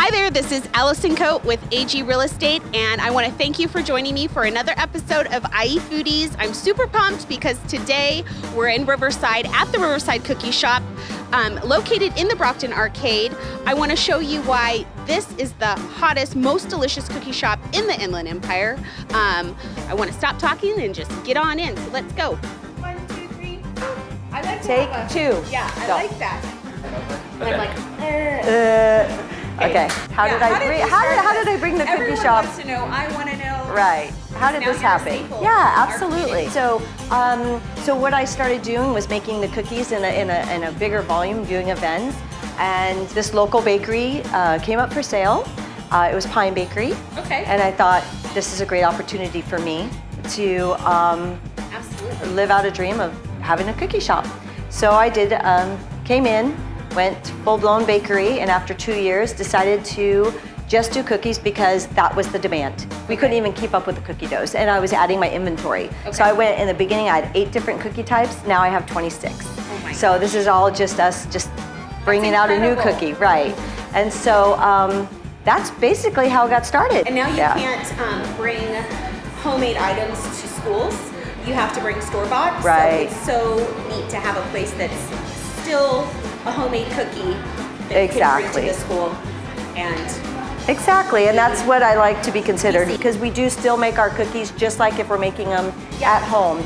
Hi there, this is Allison Coate with AG Real Estate, and I want to thank you for joining me for another episode of IE Foodies. I'm super pumped because today we're in Riverside at the Riverside Cookie Shoppe, located in the Brockton Arcade. I want to show you why this is the hottest, most delicious cookie shop in the Inland Empire. I want to stop talking and just get on in, so let's go. 1, 2, 3, I like Take two. Yeah, I like that. Okay. I'm like, Okay. How did I bring the cookie shop? Everyone wants to know. I want to know. Right. How did this happen? Yeah, absolutely. So, so what I started doing was making the cookies in a bigger volume, doing events, and this local bakery came up for sale. It was Pine Bakery. Okay. And I thought this is a great opportunity for me to absolutely live out a dream of having a cookie shop. So I did. Came in. Went full-blown bakery, and after 2 years decided to just do cookies because that was the demand. We couldn't even keep up with the cookie doughs, and I was adding my inventory. Okay. So I went, in the beginning I had 8 different cookie types, now I have 26. Oh my so this is all just us bringing out a new cookie, right. And so that's basically how it got started. And now you can't bring homemade items to schools. You have to bring store-bought. Right. So it's so neat to have a place that's still a homemade cookie that you can bring to the school. And exactly, and that's what I like to be considered, because we do still make our cookies just like if we're making them at home,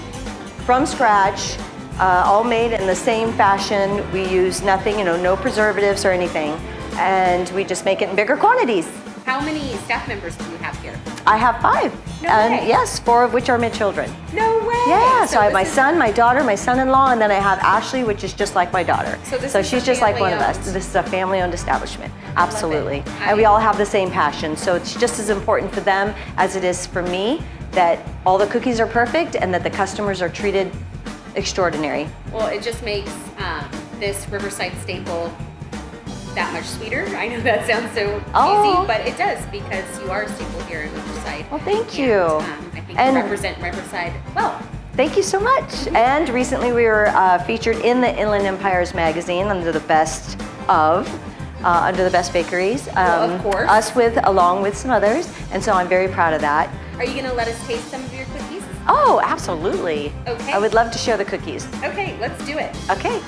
from scratch, all made in the same fashion. We use nothing, no preservatives or anything, and we just make it in bigger quantities. How many staff members do you have here? I have 5, No and way. yes, 4 of which are my children. No way! Yeah, so I have my son, my daughter, my son-in-law, and then I have Ashley, which is just like my daughter. So she's just like one of us. This is a family-owned establishment, absolutely. And we all have the same passion, so it's just as important for them as it is for me that all the cookies are perfect and that the customers are treated extraordinary. Well, it just makes this Riverside staple that much sweeter. I know that sounds so easy, but it does, because you are a staple here in Riverside. Well, thank you. I think you represent Riverside well. Thank you so much. Mm-hmm. And recently we were featured in the Inland Empires magazine under the best bakeries. Well, of course. Us along with some others, and so I'm very proud of that. Are you going to let us taste some of your cookies? Oh, absolutely. Okay. I would love to share the cookies. Okay, let's do it. Okay.